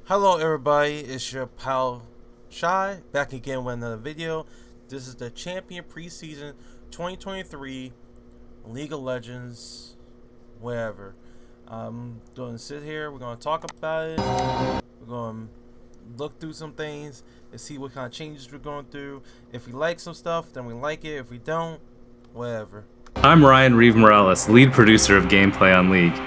Hello everybody, it's your pal Shy, back again with another video. This is the Champion Preseason 2023 League of Legends, wherever. I'm going to sit here, we're going to talk about it, we're going to look through some things and see what kind of changes we're going through. If we like some stuff, then we like it. If we don't, whatever. I'm Ryan Reeve Morales, lead producer of Gameplay on League.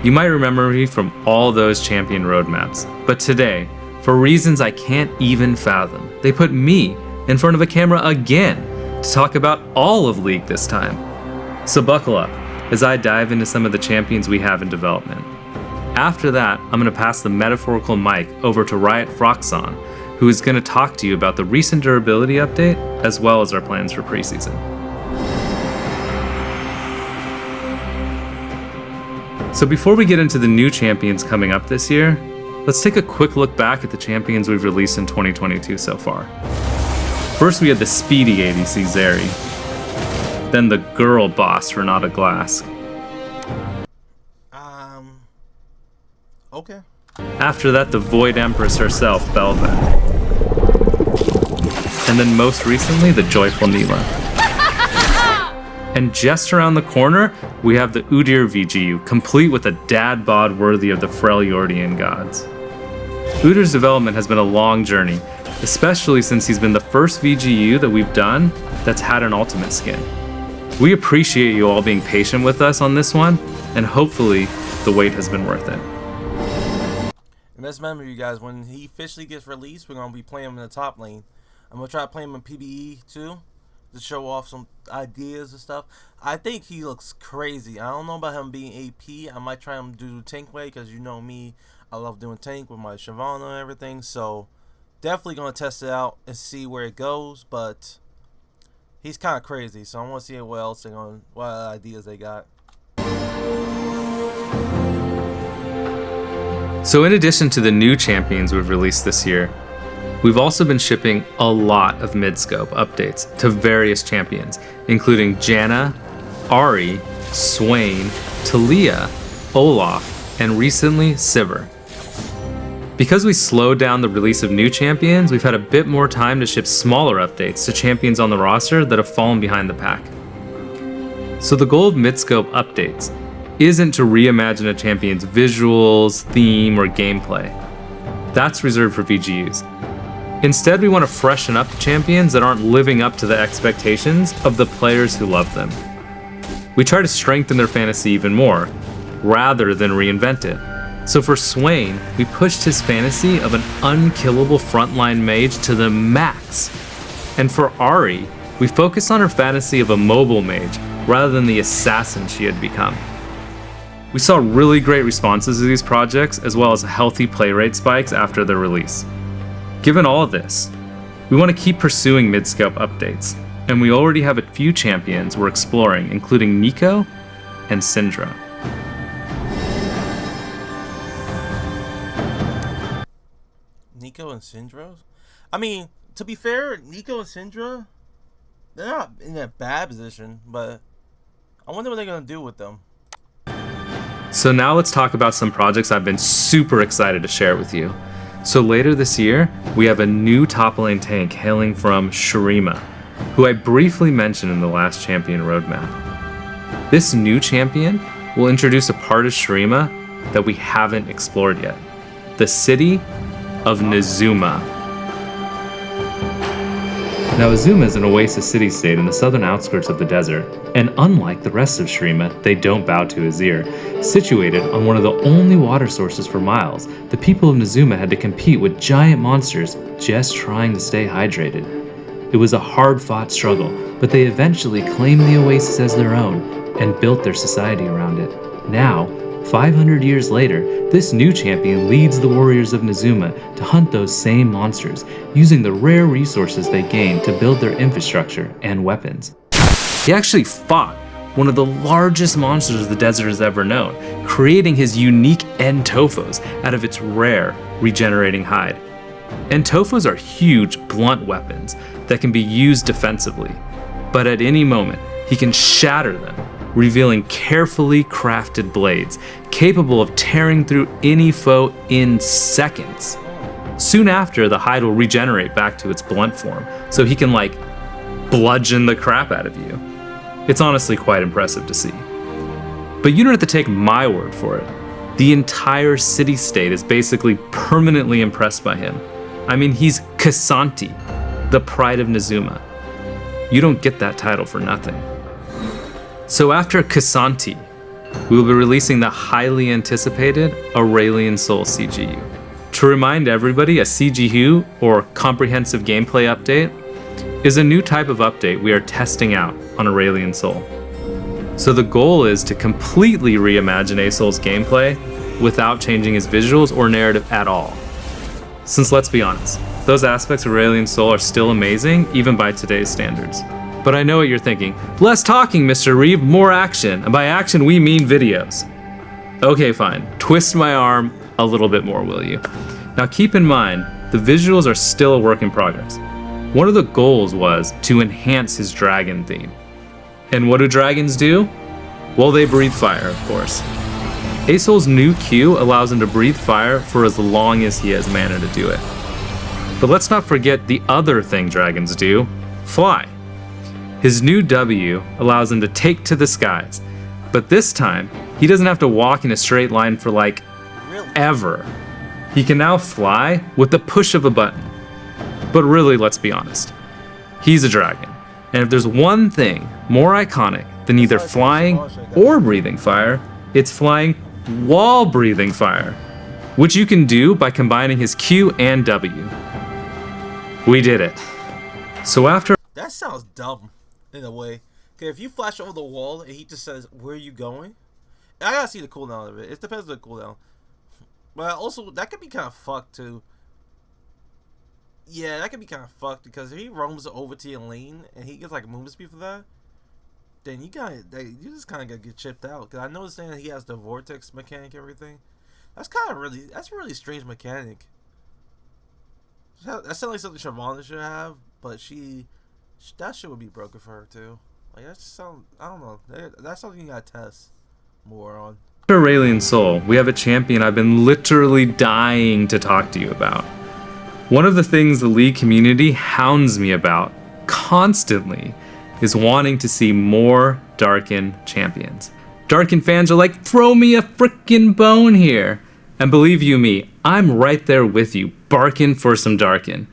You might remember me from all those champion roadmaps, but today, for reasons I can't even fathom, they put me in front of a camera again to talk about all of League this time. So buckle up as I dive into some of the champions we have in development. After that, I'm going to pass the metaphorical mic over to Riot Froxon, who is going to talk to you about the recent durability update as well as our plans for preseason. So before we get into the new champions coming up this year, let's take a quick look back at the champions we've released in 2022 so far. First we had the speedy ADC Zeri, then the girl boss Renata Glass. Okay. After that, the Void Empress herself, Belva. And then most recently, the joyful Neela. And just around the corner, we have the Udyr VGU, complete with a dad bod worthy of the Freljordian gods. Udyr's development has been a long journey, especially since he's been the first VGU that we've done that's had an ultimate skin. We appreciate you all being patient with us on this one, and hopefully the wait has been worth it. And let's remember, you guys, when he officially gets released, we're going to be playing him in the top lane. I'm going to try to play him in PBE too, to show off some ideas and stuff. I think he looks crazy. I don't know about him being AP. I might try him to do tank way, because you know me, I love doing tank with my Shyvana and everything. So definitely going to test it out and see where it goes. But he's kind of crazy, so I want to see what else they're going, what ideas they got. So in addition to the new champions we've released this year, we've also been shipping a lot of MIDSCOPE updates to various champions, including Janna, Ahri, Swain, Taliyah, Olaf, and recently Sivir. Because we slowed down the release of new champions, we've had a bit more time to ship smaller updates to champions on the roster that have fallen behind the pack. So the goal of MIDSCOPE updates isn't to reimagine a champion's visuals, theme, or gameplay. That's reserved for VGUs. Instead, we want to freshen up the champions that aren't living up to the expectations of the players who love them. We try to strengthen their fantasy even more, rather than reinvent it. So for Swain, we pushed his fantasy of an unkillable frontline mage to the max. And for Ahri, we focused on her fantasy of a mobile mage, rather than the assassin she had become. We saw really great responses to these projects, as well as healthy play rate spikes after their release. Given all of this, we want to keep pursuing MIDSCOPE updates, and we already have a few champions we're exploring, including Neeko and Syndra. Neeko and Syndra? I mean, to be fair, Neeko and Syndra, they're not in a bad position, but I wonder what they're going to do with them. So now let's talk about some projects I've been super excited to share with you. So later this year, we have a new top lane tank hailing from Shurima, who I briefly mentioned in the last champion roadmap. This new champion will introduce a part of Shurima that we haven't explored yet, the city of Nezuma. Now Azuma is an oasis city-state in the southern outskirts of the desert, and unlike the rest of Shurima, they don't bow to Azir. Situated on one of the only water sources for miles, the people of Nezuma had to compete with giant monsters just trying to stay hydrated. It was a hard-fought struggle, but they eventually claimed the oasis as their own and built their society around it. Now, 500 years later, this new champion leads the warriors of Nezuma to hunt those same monsters, using the rare resources they gained to build their infrastructure and weapons. He actually fought one of the largest monsters the desert has ever known, creating his unique Entofos out of its rare regenerating hide. Entofos are huge, blunt weapons that can be used defensively, but at any moment, he can shatter them, revealing carefully crafted blades capable of tearing through any foe in seconds. Soon after, the hide will regenerate back to its blunt form, so he can like bludgeon the crap out of you. It's honestly quite impressive to see. But you don't have to take my word for it. The entire city-state is basically permanently impressed by him. I mean, he's Kasanti, the pride of Nezuma. You don't get that title for nothing. So after Kasanti, we will be releasing the highly anticipated Aurelian Soul CGU. To remind everybody, a CGU, or Comprehensive Gameplay Update, is a new type of update we are testing out on Aurelian Soul. So the goal is to completely reimagine A-Soul's gameplay without changing his visuals or narrative at all. Since let's be honest, those aspects of Aurelian Soul are still amazing, even by today's standards. But I know what you're thinking. Less talking, Mr. Reeve, more action. And by action, we mean videos. Okay, fine. Twist my arm a little bit more, will you? Now keep in mind, the visuals are still a work in progress. One of the goals was to enhance his dragon theme. And what do dragons do? Well, they breathe fire, of course. A-Soul's new Q allows him to breathe fire for as long as he has mana to do it. But let's not forget the other thing dragons do, fly. His new W allows him to take to the skies, but this time, he doesn't have to walk in a straight line for like ever. He can now fly with the push of a button. But really, let's be honest, he's a dragon. And if there's one thing more iconic than either flying or breathing fire, it's flying while breathing fire, which you can do by combining his Q and W. We did it. So after... That sounds dumb, in a way. Okay, if you flash over the wall and he just says, "Where are you going?" I gotta see the cooldown of it. It depends on the cooldown. But also, that could be kind of fucked, too. Yeah, that could be kind of fucked, because if he roams over to your lane and he gets like a movement speed for that, then you just kind of gotta get chipped out. Because I noticed that he has the vortex mechanic and everything. That's a really strange mechanic. That sounds like something Shyvana should have, but that shit would be broken for her too. Like, that just sound, I don't know. That's something you gotta test more on. After Aurelian Soul, we have a champion I've been literally dying to talk to you about. One of the things the League community hounds me about constantly is wanting to see more Darkin champions. Darkin fans are like, throw me a frickin' bone here. And believe you me, I'm right there with you, barking for some Darkin.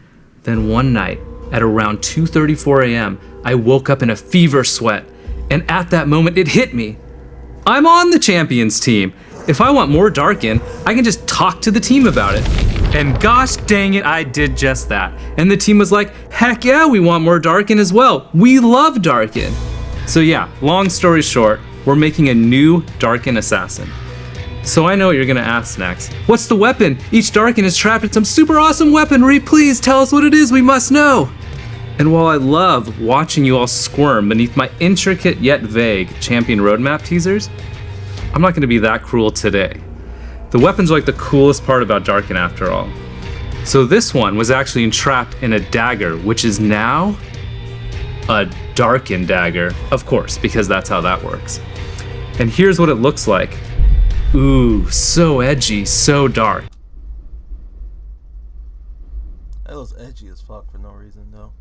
Then one night, at around 2:34 a.m., I woke up in a fever sweat, and at that moment it hit me. I'm on the champions team. If I want more Darkin, I can just talk to the team about it. And gosh dang it, I did just that. And the team was like, heck yeah, we want more Darkin as well. We love Darkin. So yeah, long story short, we're making a new Darkin assassin. So I know what you're gonna ask next. What's the weapon? Each Darkin is trapped in some super awesome weaponry. Please tell us what it is, we must know. And while I love watching you all squirm beneath my intricate yet vague champion roadmap teasers, I'm not gonna be that cruel today. The weapons are like the coolest part about Darkin after all. So this one was actually entrapped in a dagger, which is now a Darkin dagger, of course, because that's how that works. And here's what it looks like. Ooh, so edgy, so dark. That was edgy as fuck for no reason, though.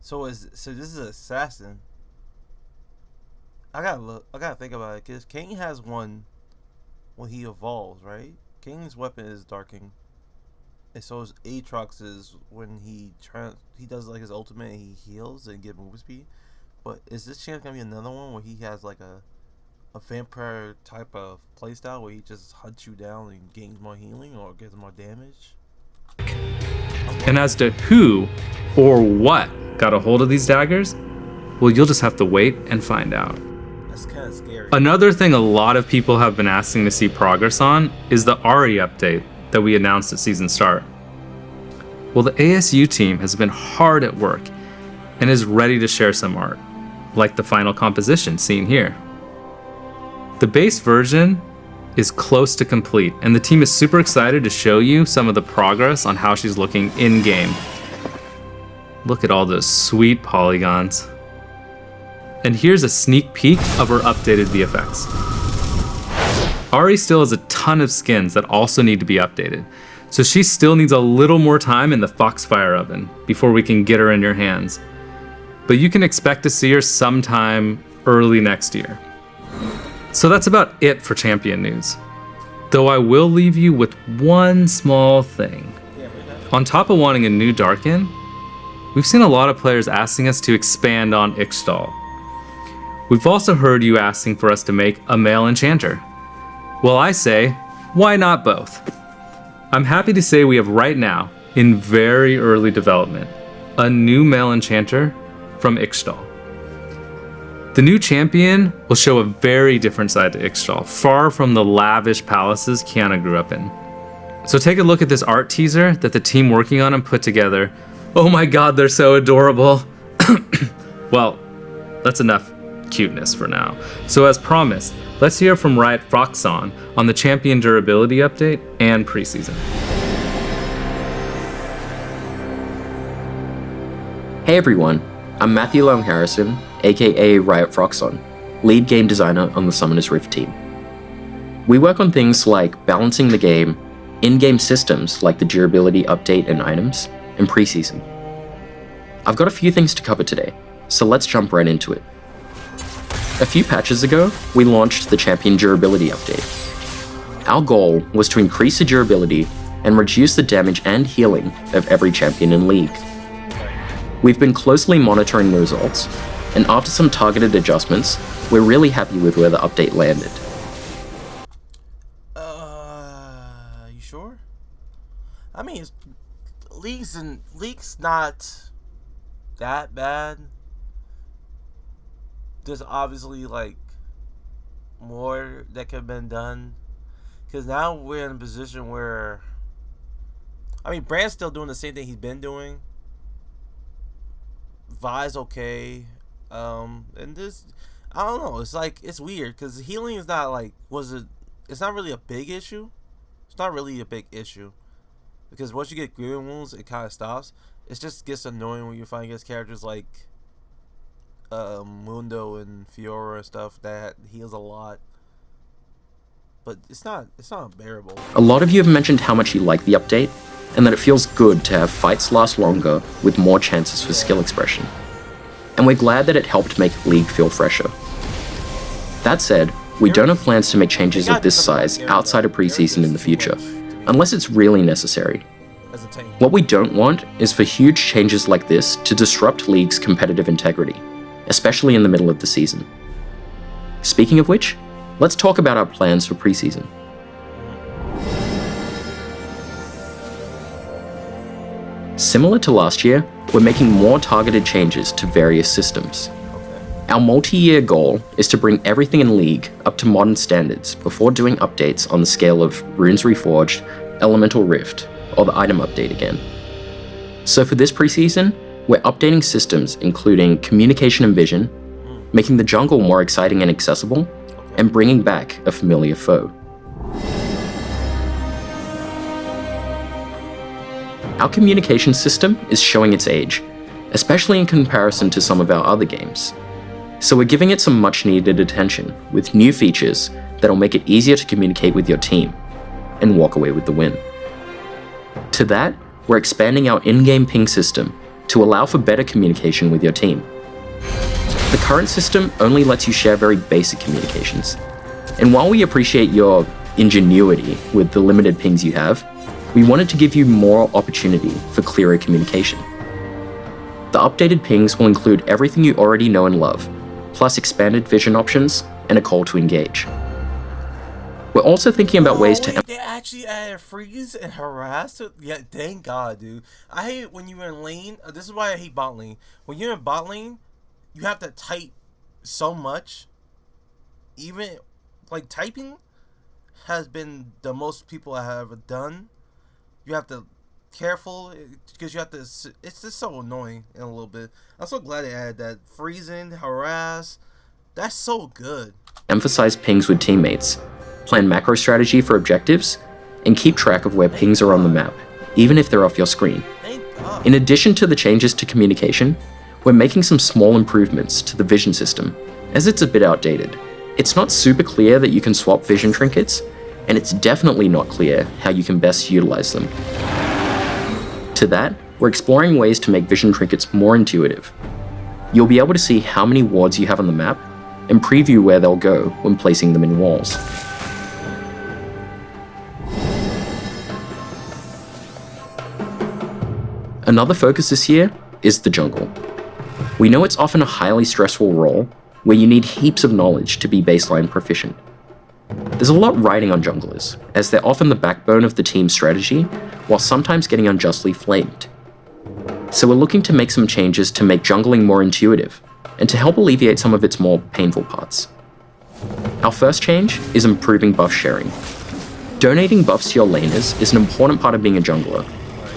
So this is an assassin. I gotta think about it, because King has one when he evolves, right? King's weapon is Darking. And so is Aatrox's when he does like his ultimate and he heals and get movement speed. But is this chance gonna be another one where he has like a vampire type of playstyle where he just hunts you down and gains more healing or gets more damage? And as to who or what got a hold of these daggers, well, you'll just have to wait and find out. That's kind of scary. Another thing a lot of people have been asking to see progress on is the Ahri update that we announced at season start. Well, the ASU team has been hard at work and is ready to share some art, like the final composition seen here. The base version is close to complete, and the team is super excited to show you some of the progress on how she's looking in-game. Look at all those sweet polygons. And here's a sneak peek of her updated VFX. Ari still has a ton of skins that also need to be updated, so she still needs a little more time in the Foxfire oven before we can get her in your hands. But you can expect to see her sometime early next year. So that's about it for champion news. Though I will leave you with one small thing. On top of wanting a new Darkin, we've seen a lot of players asking us to expand on Ixtal. We've also heard you asking for us to make a male enchanter. Well, I say, why not both? I'm happy to say we have right now, in very early development, a new male enchanter from Ixtal. The new champion will show a very different side to Ixtal, far from the lavish palaces Kiana grew up in. So take a look at this art teaser that the team working on him put together. Oh my god, they're so adorable. Well, that's enough cuteness for now. So as promised, let's hear from Riot Froxon on the champion durability update and preseason. Hey everyone, I'm Matthew Long Harrison, aka Riot Froxon, lead game designer on the Summoner's Rift team. We work on things like balancing the game, in-game systems like the durability update and items, and preseason. I've got a few things to cover today, so let's jump right into it. A few patches ago, we launched the Champion Durability Update. Our goal was to increase the durability and reduce the damage and healing of every champion in League. We've been closely monitoring the results, and after some targeted adjustments, we're really happy with where the update landed. You sure? I mean, League's not that bad. There's obviously like more that could have been done, because now we're in a position where, I mean, Brand's still doing the same thing he's been doing. Vi's okay, and this, I don't know, it's like, it's weird because healing is not like, it's not really a big issue. It's not really a big issue because once you get green wounds, it kind of stops. It just gets annoying when you find against characters like Mundo and Fiora and stuff that heals a lot, but it's not unbearable. A lot of you have mentioned how much you like the update, and that it feels good to have fights last longer with more chances for skill expression. And we're glad that it helped make League feel fresher. That said, we don't have plans to make changes of this size outside of preseason in the future, unless it's really necessary. What we don't want is for huge changes like this to disrupt League's competitive integrity, especially in the middle of the season. Speaking of which, let's talk about our plans for preseason. Similar to last year, we're making more targeted changes to various systems. Our multi-year goal is to bring everything in League up to modern standards before doing updates on the scale of Runes Reforged, Elemental Rift, or the item update again. So for this preseason, we're updating systems including communication and vision, making the jungle more exciting and accessible, and bringing back a familiar foe. Our communication system is showing its age, especially in comparison to some of our other games. So we're giving it some much needed attention with new features that'll make it easier to communicate with your team and walk away with the win. To that, we're expanding our in-game ping system to allow for better communication with your team. The current system only lets you share very basic communications, and while we appreciate your ingenuity with the limited pings you have, we wanted to give you more opportunity for clearer communication. The updated pings will include everything you already know and love, plus expanded vision options and a call to engage. We're also thinking about ways to... They actually added freeze and harass? Yeah, thank God, dude. I hate when you're in lane. This is why I hate bot lane. When you're in bot lane, you have to type so much. Even, like, typing has been the most people I have ever done. You have to careful because you have to. It's just so annoying in a little bit. I'm so glad they added that freezing, harass. That's so good. Emphasize pings with teammates, plan macro strategy for objectives, and keep track of where pings are on the map, even if they're off your screen. Thank God. In addition to the changes to communication, we're making some small improvements to the vision system, as it's a bit outdated, It's not super clear that you can swap vision trinkets, and it's definitely not clear how you can best utilize them. To that, we're exploring ways to make vision trinkets more intuitive. You'll be able to see how many wards you have on the map, and preview where they'll go when placing them in walls. Another focus this year is the jungle. We know it's often a highly stressful role where you need heaps of knowledge to be baseline proficient. There's a lot riding on junglers, as they're often the backbone of the team's strategy, while sometimes getting unjustly flamed. So we're looking to make some changes to make jungling more intuitive, and to help alleviate some of its more painful parts. Our first change is improving buff sharing. Donating buffs to your laners is an important part of being a jungler,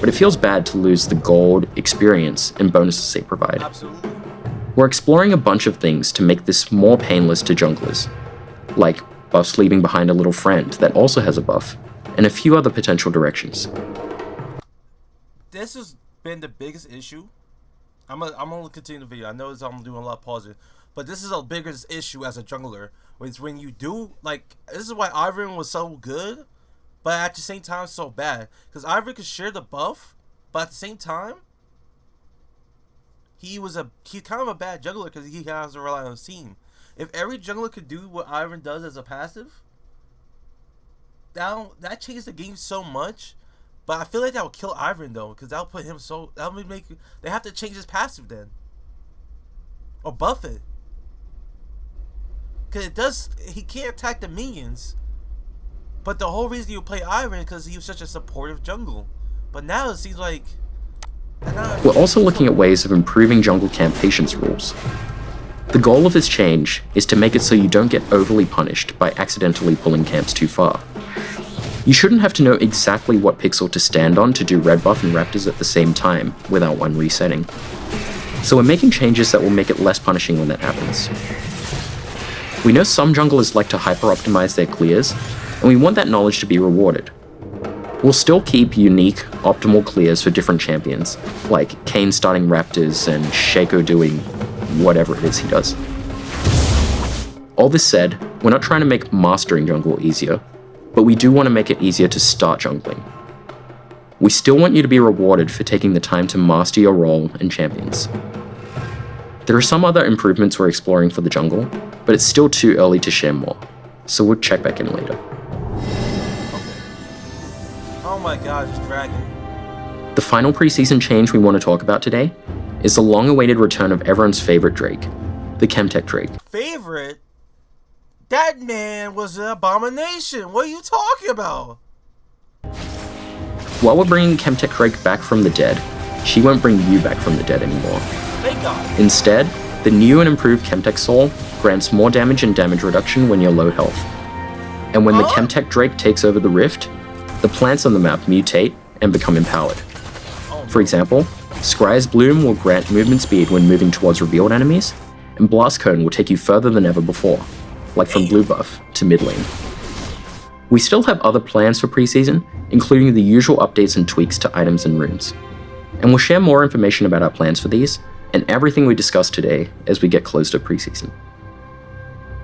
but it feels bad to lose the gold, experience, and bonuses they provide. Absolutely. We're exploring a bunch of things to make this more painless to junglers, like buffs leaving behind a little friend that also has a buff, and a few other potential directions. This has been the biggest issue. I'm gonna continue the video. I know I'm doing a lot of pausing, but this is the biggest issue as a jungler. It's when you do, like, this is why Ivern was so good, but at the same time so bad. Because Ivern could share the buff, but at the same time, he's kind of a bad jungler because he has to rely on his team. If every jungler could do what Ivern does as a passive, that changes the game so much. But I feel like that would kill Ivern though, because that'll put him so they have to change his passive then, or buff it, because he can't attack the minions. But the whole reason you play Ivern is because he was such a supportive jungle. But now it seems like we're also looking at ways of improving jungle camp patience rules. The goal of this change is to make it so you don't get overly punished by accidentally pulling camps too far. You shouldn't have to know exactly what pixel to stand on to do red buff and raptors at the same time without one resetting. So we're making changes that will make it less punishing when that happens. We know some junglers like to hyper-optimize their clears, and we want that knowledge to be rewarded. We'll still keep unique, optimal clears for different champions, like Kayn starting raptors and Shaco doing whatever it is he does. All this said, we're not trying to make mastering jungle easier, but we do want to make it easier to start jungling. We still want you to be rewarded for taking the time to master your role and champions. There are some other improvements we're exploring for the jungle, but it's still too early to share more, so we'll check back in later. oh my god, it's dragging. The final preseason change we want to talk about today is the long-awaited return of everyone's favorite Drake, the CHEMTECH Drake. Favorite? That man was an abomination. What are you talking about? While we're bringing CHEMTECH Drake back from the dead, she won't bring you back from the dead anymore. Thank God. Instead, the new and improved CHEMTECH Soul grants more damage and damage reduction when you're low health. And when the CHEMTECH Drake takes over the rift, the plants on the map mutate and become empowered. For example, Scry's Bloom will grant movement speed when moving towards revealed enemies, and Blast Cone will take you further than ever before, like from blue buff to mid lane. We still have other plans for preseason, including the usual updates and tweaks to items and runes. And we'll share more information about our plans for these, and everything we discussed today as we get close to preseason.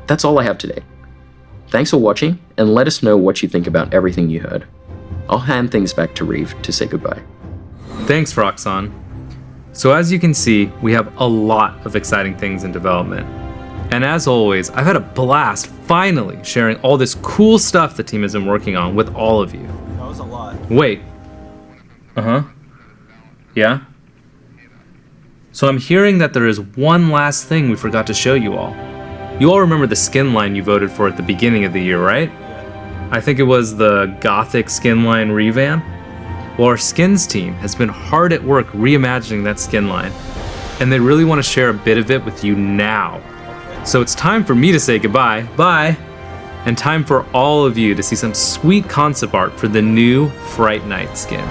That's all I have today. Thanks for watching, and let us know what you think about everything you heard. I'll hand things back to Reeve to say goodbye. Thanks, Roxanne. So as you can see, we have a lot of exciting things in development. And as always, I've had a blast finally sharing all this cool stuff the team has been working on with all of you. That was a lot. Wait. Yeah? So I'm hearing that there is one last thing we forgot to show you all. You all remember the skin line you voted for at the beginning of the year, right? Yeah. I think it was the Gothic skin line revamp. Well, our skins team has been hard at work reimagining that skin line, and they really want to share a bit of it with you now. So it's time for me to say goodbye, bye, and time for all of you to see some sweet concept art for the new Fright Night skins.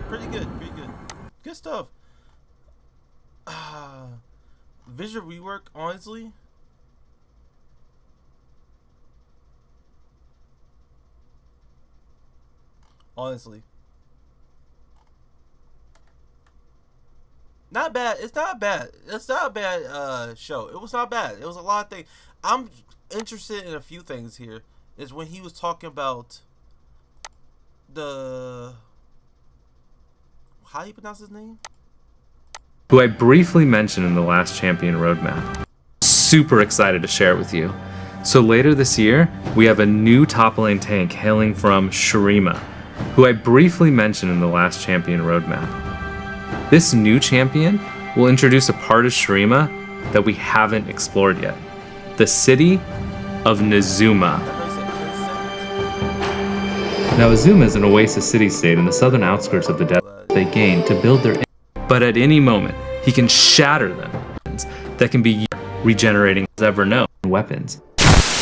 Pretty good. Good stuff. Visual rework, honestly. honestly. Not bad. It's not bad. It's not a bad show. It was not bad. It was a lot of things. I'm interested in a few things here. Is when he was talking about the, how do you pronounce his name? Who I briefly mentioned in the last champion roadmap. Super excited to share it with you. So later this year, we have a new top lane tank hailing from Shurima, who I briefly mentioned in the last champion roadmap. This new champion will introduce a part of Shurima that we haven't explored yet, the city of Nezuma. Now, Azuma is an oasis city-state in the southern outskirts of the desert they gain to build their. But at any moment, he can shatter them that can be regenerating as ever known weapons.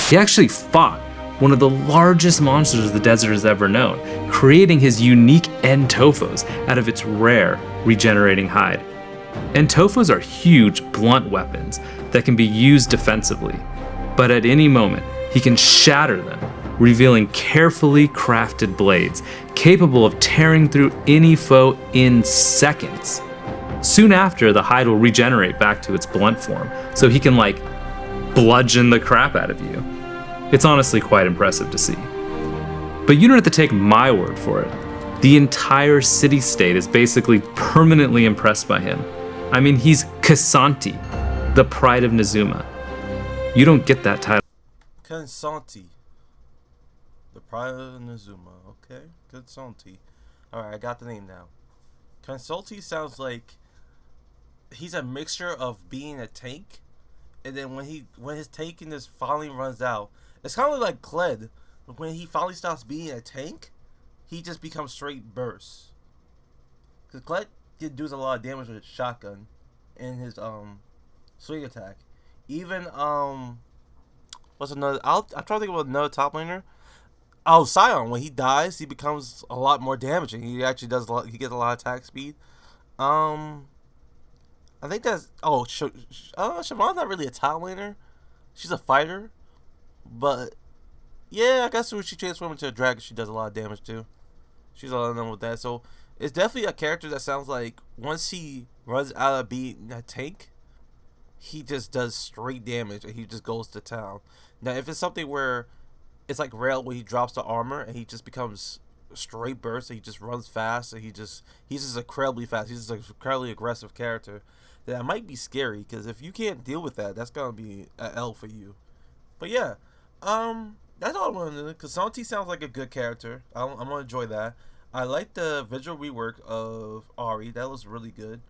He actually fought one of the largest monsters the desert has ever known, creating his unique Entofos out of its rare regenerating hide. Entofos are huge, blunt weapons that can be used defensively, but at any moment, he can shatter them, revealing carefully crafted blades capable of tearing through any foe in seconds. Soon after, the hide will regenerate back to its blunt form, so he can, like, bludgeon the crap out of you. It's honestly quite impressive to see. But you don't have to take my word for it. The entire city-state is basically permanently impressed by him. I mean, he's Kasanti, the pride of Nezuma. You don't get that title. Kansanti, the pride of Nezuma. Okay, Kansanti. Alright, I got the name now. Kansanti sounds like he's a mixture of being a tank, and then when his tankiness finally runs out, it's kind of like Kled. When he finally stops being a tank, he just becomes straight burst. Cause Kled does a lot of damage with his shotgun and his swing attack. Even what's another? I'm trying to think of another top laner. Oh, Sion. When he dies, he becomes a lot more damaging. He actually does a lot. He gets a lot of attack speed. I think that's Siobhan's not really a top laner. She's a fighter, but yeah, I guess when she transforms into a dragon, she does a lot of damage too. She's a lot of them with that. So it's definitely a character that sounds like once he runs out of being a tank, he just does straight damage and he just goes to town. Now, if it's something where it's like Rail, where he drops the armor and he just becomes straight burst, and he just runs fast, and he's just incredibly fast. He's just an incredibly aggressive character. That might be scary, because if you can't deal with that, that's gonna be an L for you. But yeah, that's all I wanted to know. Kasanti sounds like a good character. I'm gonna enjoy that. I like the visual rework of Ahri. That was really good.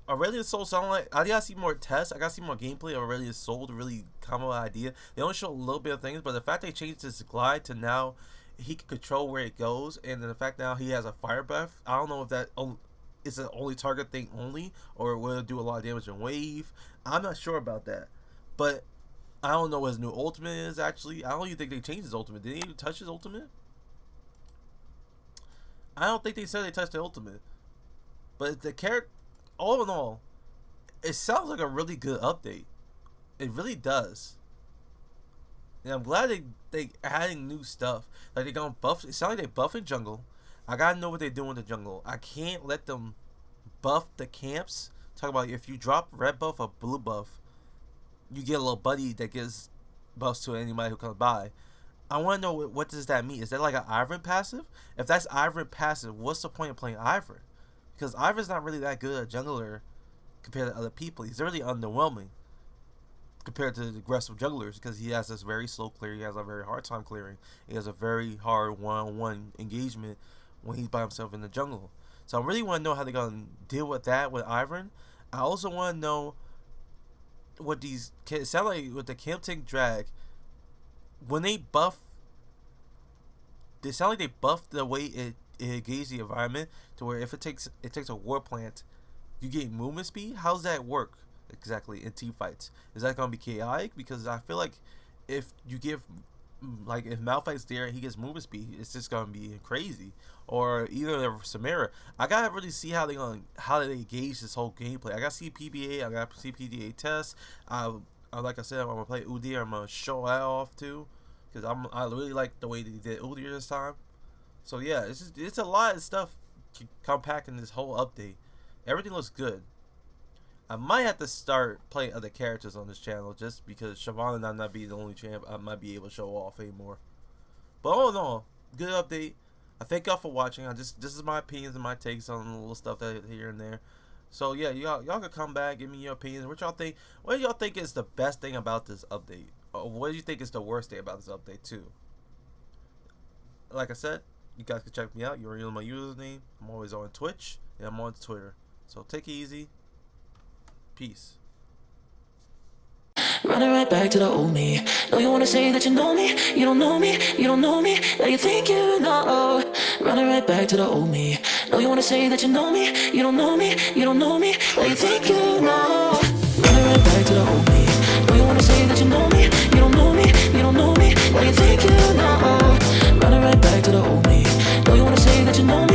Aurelia's Soul sound like I gotta see more tests. I gotta see more gameplay of Aurelia's Soul to really come up with an idea. They only show a little bit of things, but the fact they changed his glide to now he can control where it goes, and then the fact now he has a fire breath. I don't know if that is an only target thing only, or will it do a lot of damage in wave. I'm not sure about that, but I don't know what his new ultimate is actually. I don't even think they changed his ultimate. Did they even touch his ultimate? I don't think they said they touched the ultimate. But the character, all in all, it sounds like a really good update. It really does. And I'm glad they adding new stuff. Like they gonna buff. It sounds like they buffing jungle. I gotta know what they're doing with the jungle. I can't let them buff the camps. Talk about if you drop red buff or blue buff, you get a little buddy that gives buffs to anybody who comes by. I want to know what does that mean. Is that like an Ivern passive? If that's Ivern passive, what's the point of playing Ivern? Because Ivern's not really that good a jungler compared to other people. He's really underwhelming compared to the aggressive jugglers because he has this very slow clear. He has a very hard time clearing. He has a very hard one-on-one engagement when he's by himself in the jungle. So I really want to know how they're going to deal with that with Ivern. I also want to know what these... It sounds like with the CHEMTECH drag, when they buff... They sound like they buff the way it engages the environment to where if it takes a war plant, you get movement speed. How's that work exactly in team fights? Is that going to be chaotic? Because I feel like if you give... Like if Malphite's there and he gets movement speed, it's just gonna be crazy. Or either Samira. I gotta really see how they gauge this whole gameplay. I gotta see PBA. I gotta see PDA tests. Like I said, I'm gonna play Udyr. I'm gonna show that off too, because I really like the way they did Udyr this time. So yeah, it's a lot of stuff compact in this whole update. Everything looks good. I might have to start playing other characters on this channel just because Siobhan and I not be the only champ I might be able to show off anymore. But all in all, good update. I thank y'all for watching. This is my opinions and my takes on the little stuff that here and there. So yeah, y'all can come back, give me your opinions. What y'all think? What do y'all think is the best thing about this update? Or what do you think is the worst thing about this update too? Like I said, you guys can check me out. You already know my username. I'm always on Twitch and I'm on Twitter. So take it easy. Peace. Running right back to the old me. No, you wanna say that you know me, you don't know me, you don't know me, that you think you know. Running right back to the old me. No, you wanna say that you know me, you don't know me, you don't know me, that you think you know. Running right back to the old me. No, you wanna say that you know me, you don't know me, you don't know me, that you think you know. Running right back to the old me. No, you wanna say that you know me.